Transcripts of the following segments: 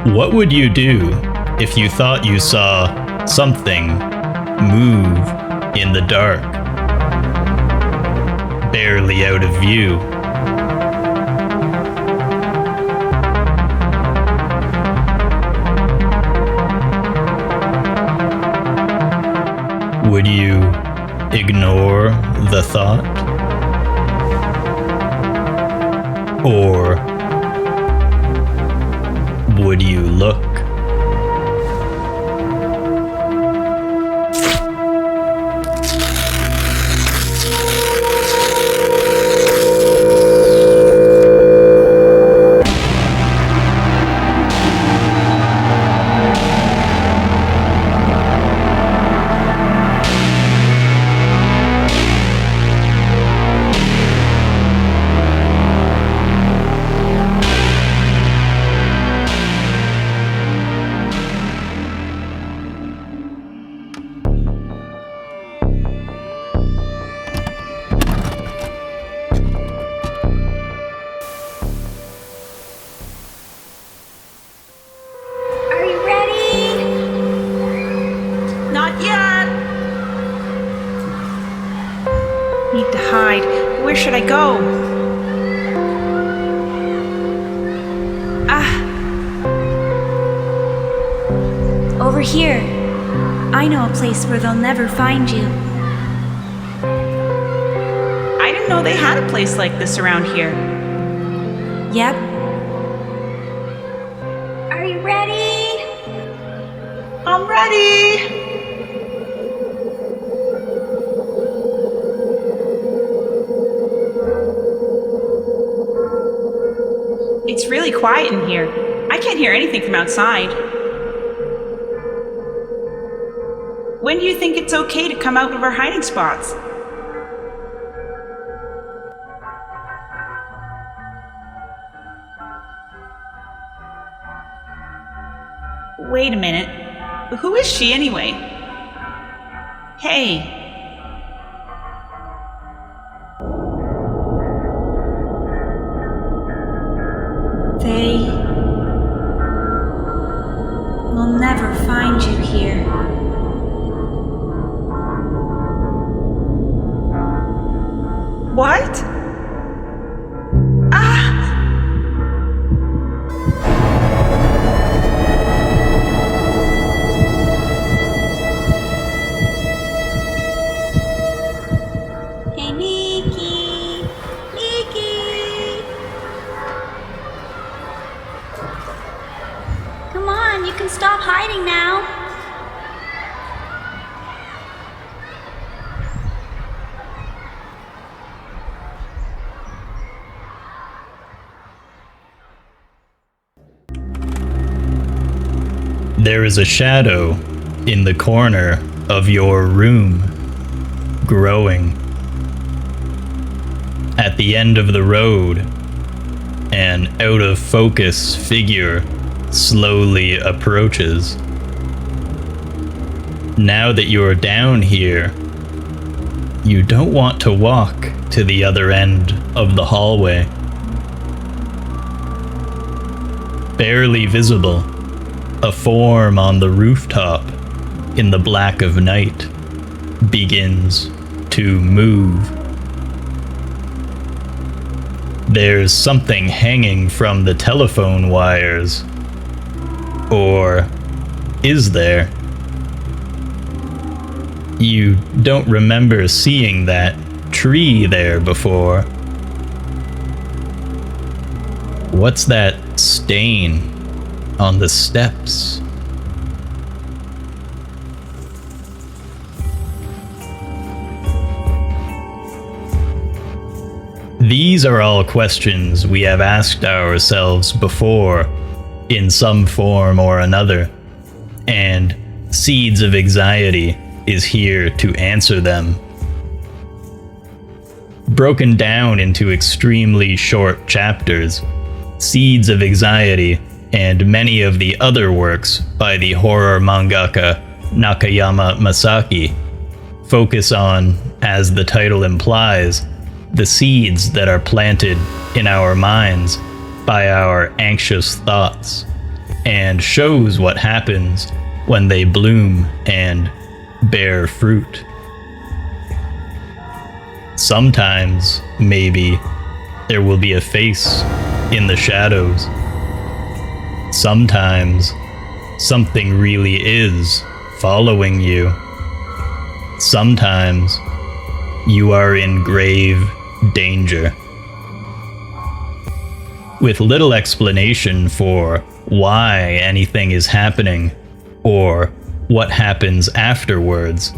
What would you do if you thought you saw something move in the dark, barely out of view? Would you ignore the thought? Or would you look? Need to hide. Where should I go? Over here. I know a place where they'll never find you. I didn't know they had a place like this around here. Yep. Are you ready? I'm ready! It's really quiet in here. I can't hear anything from outside. When do you think it's okay to come out of our hiding spots? Wait a minute. Who is she anyway? Hey. They will never find you here. What? Hey, Nikki! Nikki! Come on, you can stop hiding now. There is a shadow in the corner of your room, growing. At the end of the road, an out-of-focus figure slowly approaches. Now that you're down here, you don't want to walk to the other end of the hallway. Barely visible, a form on the rooftop in the black of night begins to move. There's something hanging from the telephone wires. Or is there? You don't remember seeing that tree there before. What's that stain on the steps? These are all questions we have asked ourselves before, in some form or another, and Seeds of Anxiety is here to answer them. Broken down into extremely short chapters, Seeds of Anxiety and many of the other works by the horror mangaka Nakayama Masaki focus on, as the title implies, the seeds that are planted in our minds by our anxious thoughts. and shows what happens when they bloom and bear fruit. Sometimes, maybe, there will be a face in the shadows. Sometimes, something really is following you. Sometimes, you are in grave danger. With little explanation for why anything is happening or what happens afterwards,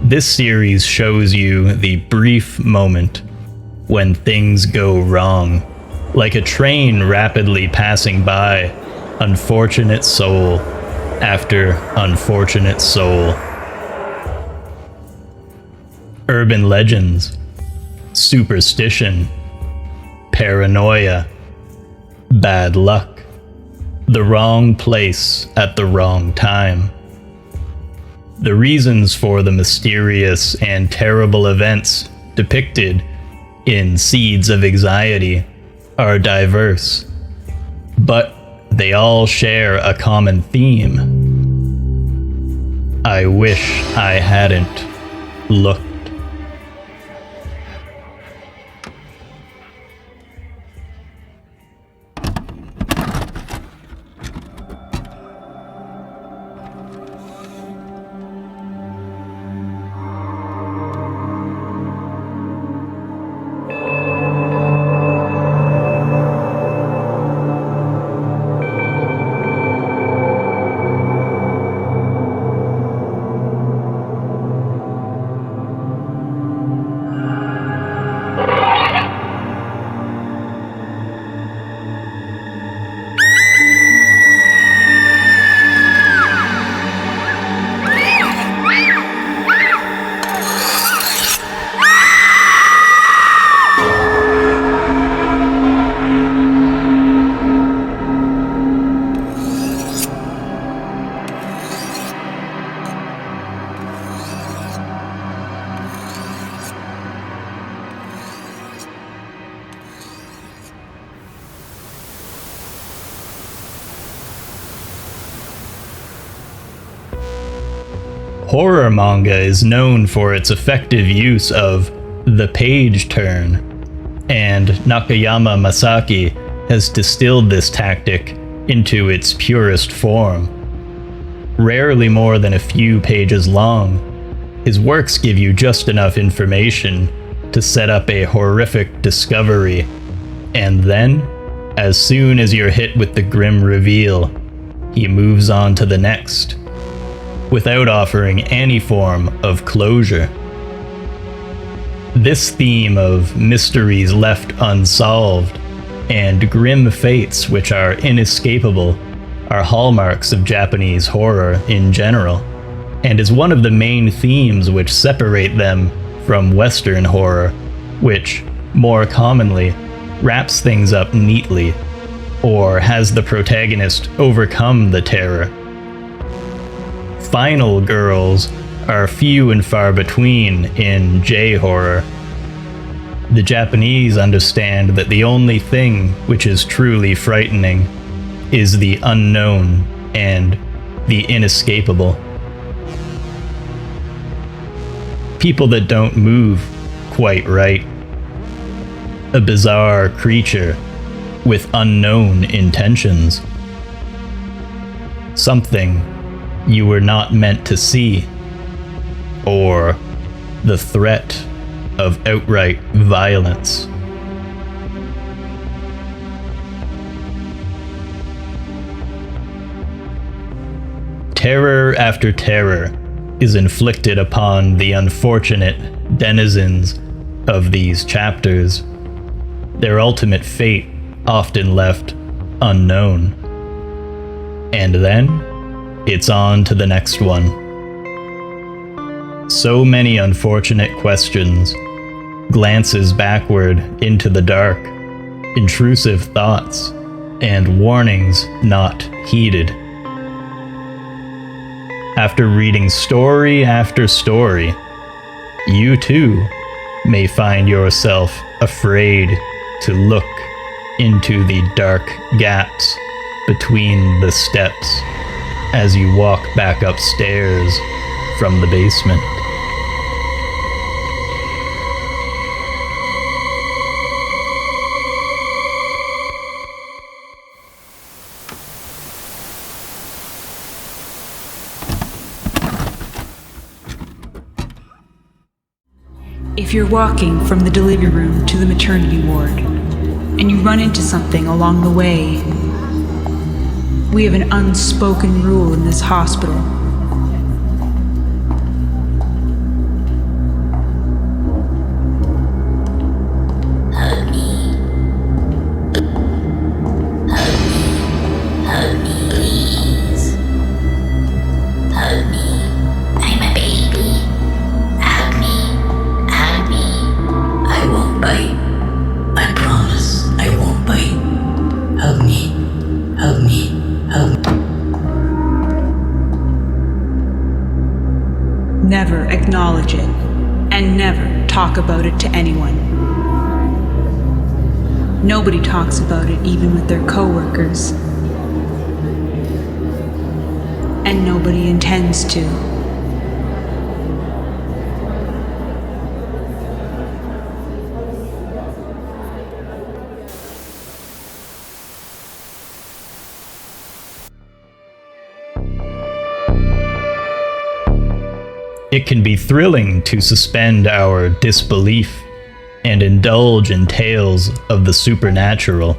this series shows you the brief moment when things go wrong, like a train rapidly passing by unfortunate soul after unfortunate soul. Urban legends, superstition, paranoia, bad luck, the wrong place at the wrong time. The reasons for the mysterious and terrible events depicted in Seeds of Anxiety are diverse, but they all share a common theme. I wish I hadn't looked. Horror manga is known for its effective use of the page turn, and Nakayama Masaki has distilled this tactic into its purest form. Rarely more than a few pages long, his works give you just enough information to set up a horrific discovery, and then, as soon as you're hit with the grim reveal, he moves on to the next, without offering any form of closure. This theme of mysteries left unsolved and grim fates which are inescapable are hallmarks of Japanese horror in general, and is one of the main themes which separate them from Western horror, which, more commonly, wraps things up neatly, or has the protagonist overcome the terror. Final girls are few and far between in J-horror. The Japanese understand that the only thing which is truly frightening is the unknown and the inescapable. People that don't move quite right. A bizarre creature with unknown intentions. Something you were not meant to see, or the threat of outright violence. Terror after terror is inflicted upon the unfortunate denizens of these chapters, their ultimate fate often left unknown. And then, it's on to the next one. So many unfortunate questions, glances backward into the dark, intrusive thoughts, and warnings not heeded. After reading story after story, you too may find yourself afraid to look into the dark gaps between the steps as you walk back upstairs from the basement. If you're walking from the delivery room to the maternity ward, and you run into something along the way, we have an unspoken rule in this hospital. Hug me. Hug me. Hug me, please. Hug me. I'm a baby. Hug me. Hug me. I won't bite. I promise I won't bite. Hug me. Hug me. Hug me. Never acknowledge it, and never talk about it to anyone. Nobody talks about it even with their coworkers. And nobody intends to. It can be thrilling to suspend our disbelief and indulge in tales of the supernatural,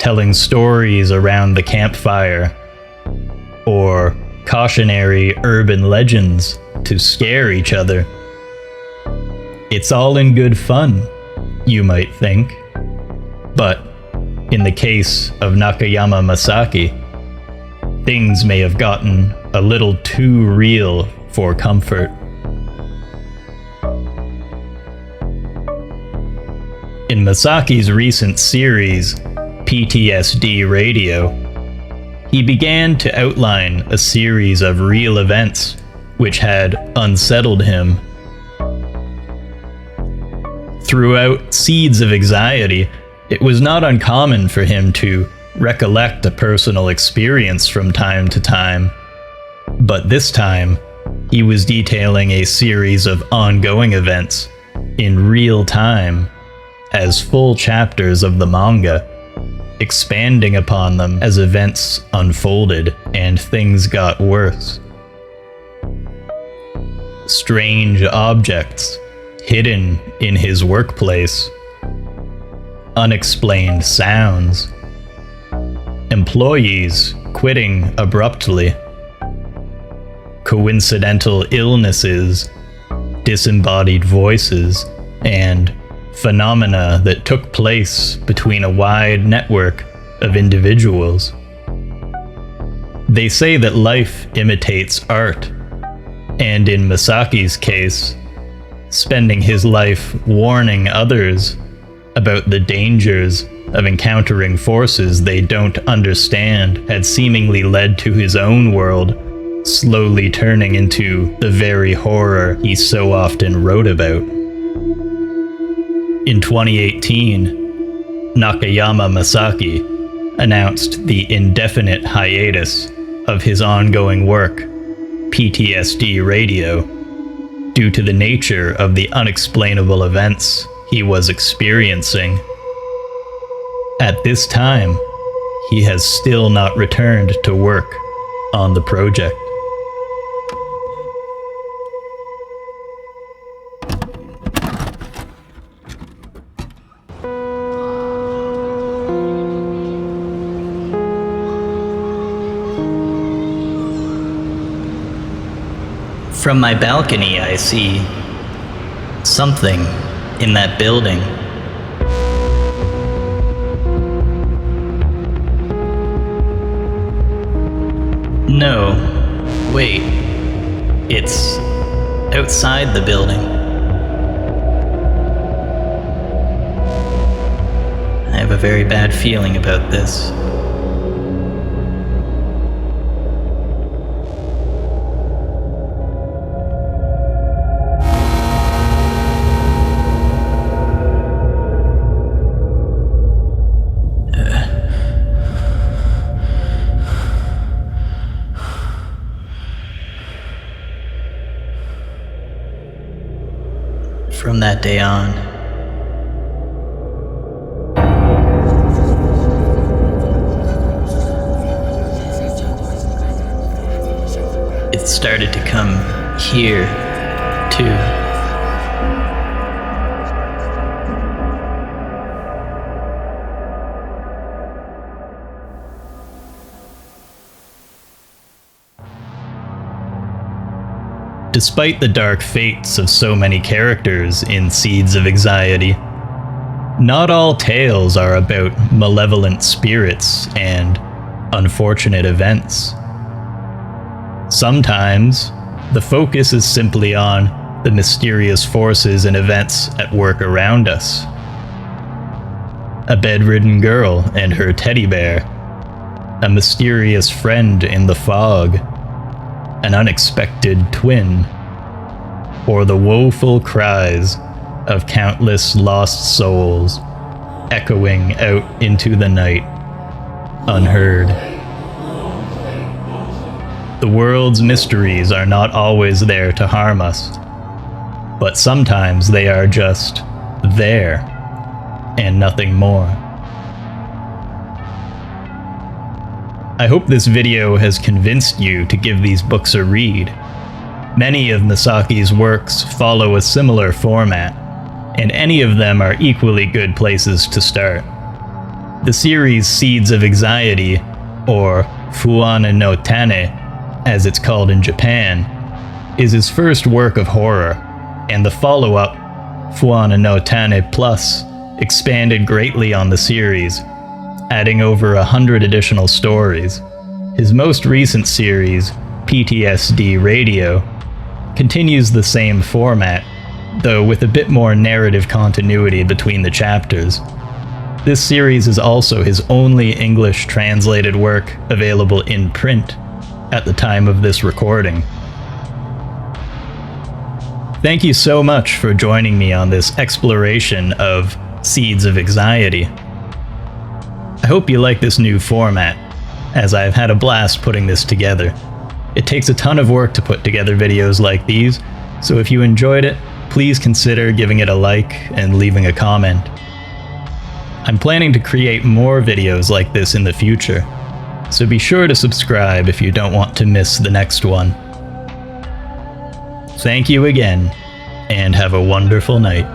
telling stories around the campfire, or cautionary urban legends to scare each other. It's all in good fun, you might think. But in the case of Nakayama Masaki, things may have gotten a little too real for comfort. In Masaki's recent series, PTSD Radio, he began to outline a series of real events which had unsettled him. Throughout Seeds of Anxiety, it was not uncommon for him to recollect a personal experience from time to time, but this time, he was detailing a series of ongoing events in real time as full chapters of the manga, expanding upon them as events unfolded and things got worse. Strange objects hidden in his workplace, unexplained sounds, employees quitting abruptly, coincidental illnesses, disembodied voices, and phenomena that took place between a wide network of individuals. They say that life imitates art, and in Masaki's case, spending his life warning others about the dangers of encountering forces they don't understand had seemingly led to his own world slowly turning into the very horror he so often wrote about. In 2018, Nakayama Masaki announced the indefinite hiatus of his ongoing work, PTSD Radio, due to the nature of the unexplainable events he was experiencing. At this time, he has still not returned to work on the project. From my balcony, I see something in that building. No, wait. It's outside the building. I have a very bad feeling about this. From that day on, it started to come here, too. Despite the dark fates of so many characters in Seeds of Anxiety, not all tales are about malevolent spirits and unfortunate events. Sometimes, the focus is simply on the mysterious forces and events at work around us. A bedridden girl and her teddy bear, a mysterious friend in the fog, an unexpected twin, or the woeful cries of countless lost souls echoing out into the night, unheard. The world's mysteries are not always there to harm us, but sometimes they are just there, and nothing more. I hope this video has convinced you to give these books a read. Many of Misaki's works follow a similar format, and any of them are equally good places to start. The series Seeds of Anxiety, or Fuan No Tane, as it's called in Japan, is his first work of horror, and the follow-up, Fuan No Tane Plus, expanded greatly on the series, adding over 100 additional stories. His most recent series, PTSD Radio, continues the same format, though with a bit more narrative continuity between the chapters. This series is also his only English translated work available in print at the time of this recording. Thank you so much for joining me on this exploration of Seeds of Anxiety. I hope you like this new format, as I've had a blast putting this together. It takes a ton of work to put together videos like these, so if you enjoyed it, please consider giving it a like and leaving a comment. I'm planning to create more videos like this in the future, so be sure to subscribe if you don't want to miss the next one. Thank you again, and have a wonderful night.